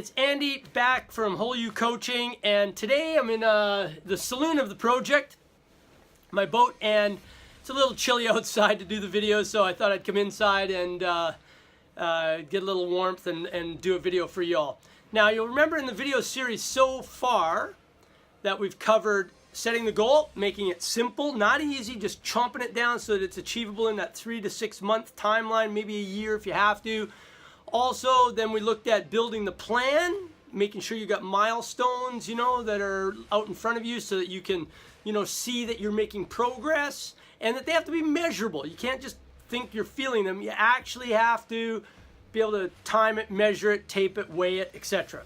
it's Andy back from WholeUcoaching, and today I'm in the saloon of the project, my boat, and it's a little chilly outside to do the video, so I thought I'd come inside and get a little warmth and do a video for y'all. Now, you'll remember in the video series so far that we've covered setting the goal, making it simple, not easy, just chomping it down so that it's achievable in that 3 to 6 month timeline, maybe a year if you have to. Also, then we looked at building the plan, making sure you got milestones, that are out in front of you so that you can, see that you're making progress and that they have to be measurable. You can't just think you're feeling them. You actually have to be able to time it, measure it, tape it, weigh it, etc.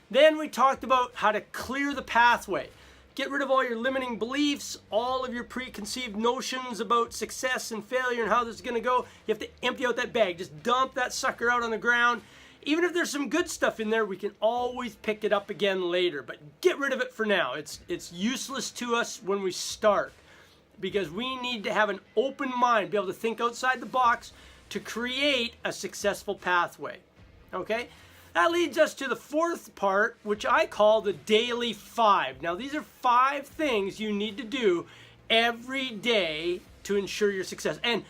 Then we talked about how to clear the pathway. Get rid of all your limiting beliefs, all of your preconceived notions about success and failure and how this is going to go. You have to empty out that bag. Just dump that sucker out on the ground. Even if there's some good stuff in there, we can always pick it up again later. But get rid of it for now. It's useless to us when we start because we need to have an open mind, be able to think outside the box to create a successful pathway. Okay? That leads us to the fourth part, which I call the daily 5. Now, these are 5 things you need to do every day to ensure your success. And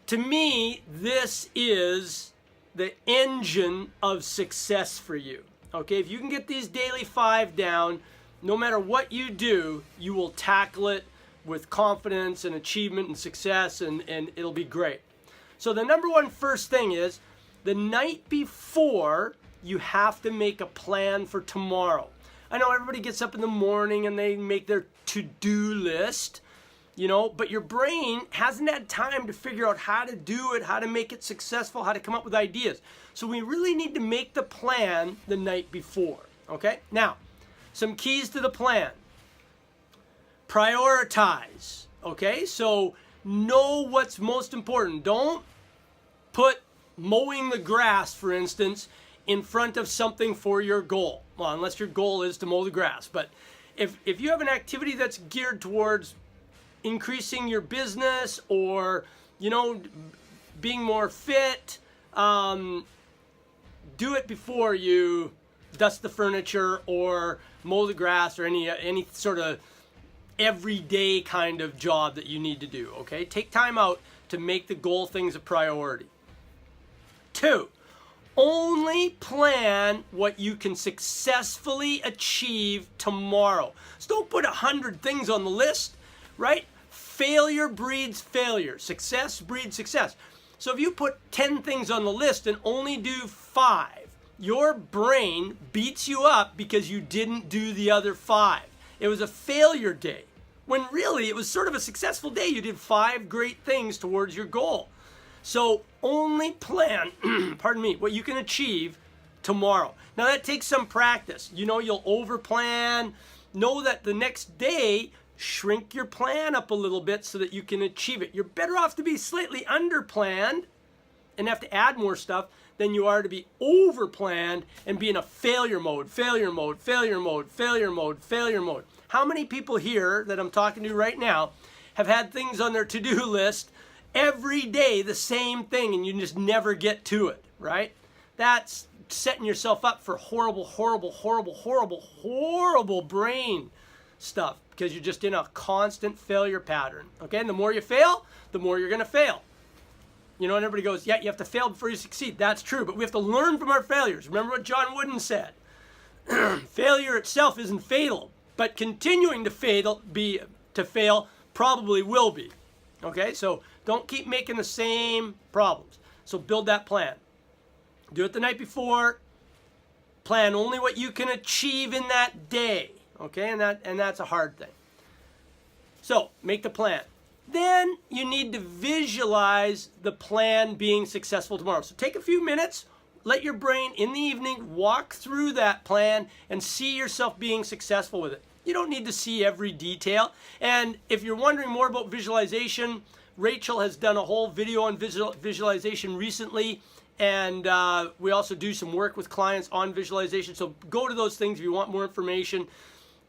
to me, this is the engine of success for you. Okay, if you can get these daily 5 down, no matter what you do, you will tackle it with confidence and achievement and success, and it'll be great. So the number one first thing is, the night before, you have to make a plan for tomorrow. I know everybody gets up in the morning and they make their to-do list, but your brain hasn't had time to figure out how to do it, how to make it successful, how to come up with ideas. So we really need to make the plan the night before, okay? Now, some keys to the plan. Prioritize, okay? So know what's most important. Don't put mowing the grass, for instance, in front of something for your goal. Well, unless your goal is to mow the grass. But if you have an activity that's geared towards increasing your business or, being more fit, do it before you dust the furniture or mow the grass or any sort of everyday kind of job that you need to do, okay? Take time out to make the goal things a priority. 2, only plan what you can successfully achieve tomorrow. So don't put 100 things on the list, right? Failure breeds failure. Success breeds success. So if you put 10 things on the list and only do 5, your brain beats you up because you didn't do the other 5. It was a failure day, when really it was sort of a successful day. You did 5 great things towards your goal. So only plan, what you can achieve tomorrow. Now that takes some practice. You'll overplan. Know that the next day, shrink your plan up a little bit so that you can achieve it. You're better off to be slightly underplanned and have to add more stuff than you are to be overplanned and be in a failure mode, failure mode, failure mode, failure mode, failure mode. How many people here that I'm talking to right now have had things on their to-do list every day, the same thing, and you just never get to it, right? That's setting yourself up for horrible, horrible, horrible, horrible, horrible brain stuff because you're just in a constant failure pattern, okay? And the more you fail, the more you're going to fail. And everybody goes, yeah, you have to fail before you succeed. That's true, but we have to learn from our failures. Remember what John Wooden said. Failure itself isn't fatal, but continuing to fail probably will be. Okay, so don't keep making the same problems. So build that plan. Do it the night before. Plan only what you can achieve in that day. Okay, and that's a hard thing. So make the plan. Then you need to visualize the plan being successful tomorrow. So take a few minutes, let your brain in the evening walk through that plan and see yourself being successful with it. You don't need to see every detail. And if you're wondering more about visualization, Rachel has done a whole video on visualization recently, and we also do some work with clients on visualization. So go to those things if you want more information.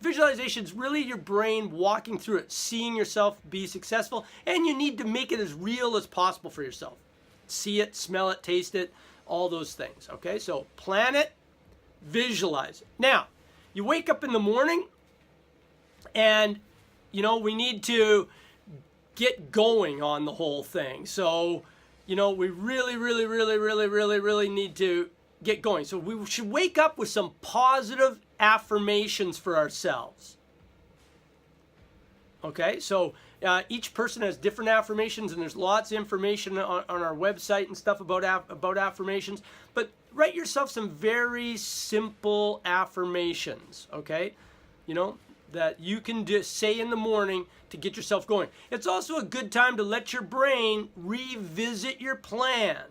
Visualization is really your brain walking through it, seeing yourself be successful, and you need to make it as real as possible for yourself. See it, smell it, taste it, all those things. Okay, so plan it, visualize it. Now, you wake up in the morning and, we need to get going on the whole thing. So, we really, really, really, really, really, really need to get going. So we should wake up with some positive affirmations for ourselves. Okay, so each person has different affirmations, and there's lots of information on our website and stuff about affirmations. But write yourself some very simple affirmations, okay? That you can just say in the morning to get yourself going. It's also a good time to let your brain revisit your plan,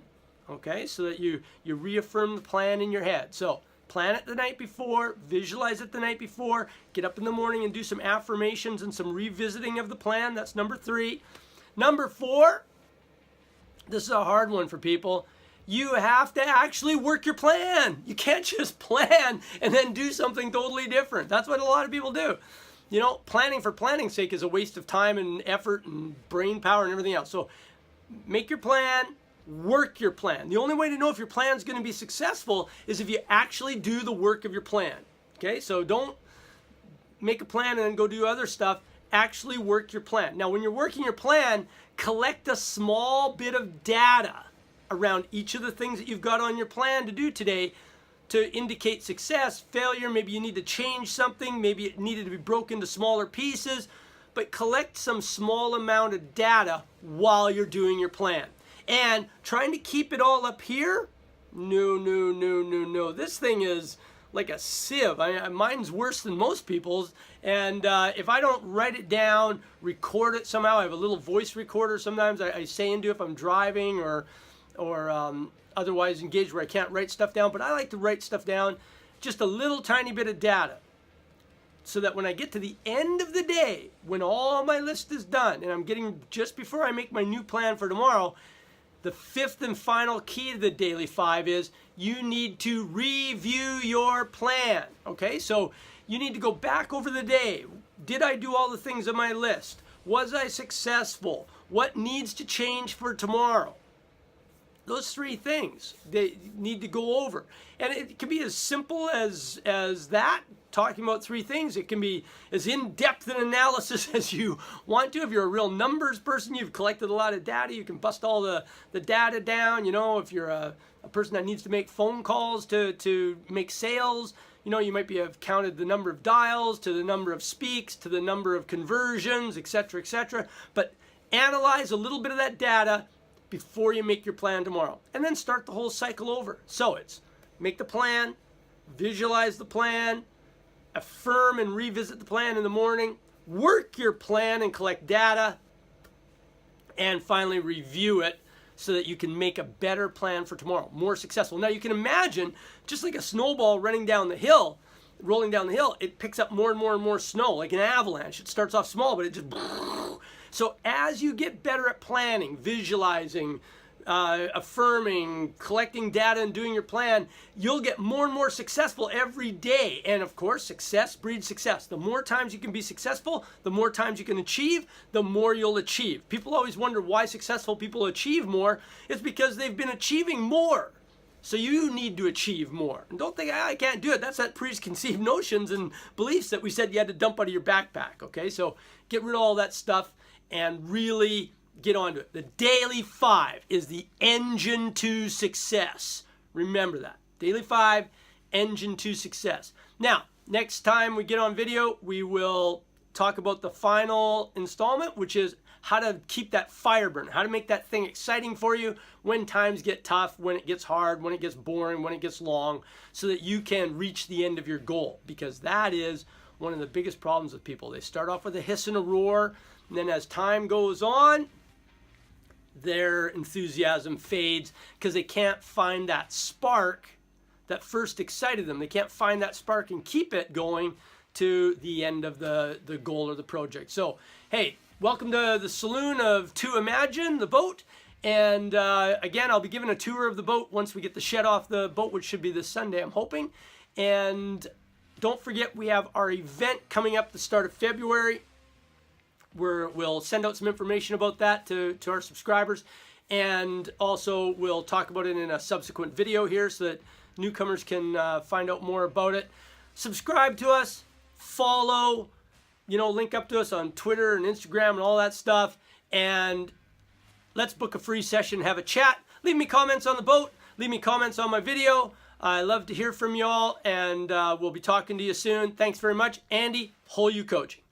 okay? So that you reaffirm the plan in your head. So plan it the night before, visualize it the night before, get up in the morning and do some affirmations and some revisiting of the plan. That's number 3. Number 4, this is a hard one for people. You have to actually work your plan. You can't just plan and then do something totally different. That's what a lot of people do. Planning for planning's sake is a waste of time and effort and brain power and everything else. So make your plan, work your plan. The only way to know if your plan is going to be successful is if you actually do the work of your plan. Okay, so don't make a plan and then go do other stuff. Actually work your plan. Now, when you're working your plan, collect a small bit of data around each of the things that you've got on your plan to do today to indicate success, failure. Maybe you need to change something. Maybe it needed to be broken into smaller pieces. But collect some small amount of data while you're doing your plan. And trying to keep it all up here, no. This thing is like a sieve. Mine's worse than most people's. And if I don't write it down, record it somehow, I have a little voice recorder sometimes I say into if I'm driving or otherwise engaged where I can't write stuff down. But I like to write stuff down, just a little tiny bit of data, so that when I get to the end of the day, when all my list is done, and I'm getting just before I make my new plan for tomorrow, the 5th and final key to the Daily 5 is you need to review your plan. Okay, so you need to go back over the day. Did I do all the things on my list? Was I successful? What needs to change for tomorrow? Those 3 things they need to go over. And it can be as simple as that, talking about 3 things. It can be as in-depth an analysis as you want to. If you're a real numbers person, you've collected a lot of data, you can bust all the data down. If you're a person that needs to make phone calls to make sales, you might have counted the number of dials, to the number of speaks, to the number of conversions, etc., etc. But analyze a little bit of that data before you make your plan tomorrow, and then start the whole cycle over. So it's make the plan, visualize the plan, affirm and revisit the plan in the morning, work your plan and collect data, and finally review it so that you can make a better plan for tomorrow, more successful. Now you can imagine, just like a snowball rolling down the hill, it picks up more and more and more snow, like an avalanche. It starts off small, but it just... So as you get better at planning, visualizing, affirming, collecting data, and doing your plan, you'll get more and more successful every day. And of course, success breeds success. The more times you can be successful, the more times you can achieve, the more you'll achieve. People always wonder why successful people achieve more. It's because they've been achieving more. So you need to achieve more. And don't think, I can't do it. That's that preconceived notions and beliefs that we said you had to dump out of your backpack. Okay, so get rid of all that stuff and really get onto it. The Daily 5 is the engine to success. Remember that. Daily 5, engine to success. Now, next time we get on video, we will talk about the final installment, which is how to keep that fire burn, how to make that thing exciting for you when times get tough, when it gets hard, when it gets boring, when it gets long, so that you can reach the end of your goal. Because that is one of the biggest problems with people. They start off with a hiss and a roar, and then as time goes on, their enthusiasm fades because they can't find that spark that first excited them. They can't find that spark and keep it going to the end of the goal or the project. So, hey, welcome to the saloon of To Imagine, the boat. And again, I'll be giving a tour of the boat once we get the shed off the boat, which should be this Sunday, I'm hoping. And don't forget, we have our event coming up the start of February. We'll send out some information about that to our subscribers. and also we'll talk about it in a subsequent video here so that newcomers can find out more about it. Subscribe to us, follow, link up to us on Twitter and Instagram and all that stuff, and let's book a free session, have a chat. Leave me comments on the boat, leave me comments on my video. I love to hear from y'all, and we'll be talking to you soon. Thanks very much. Andy, WholeUcoaching.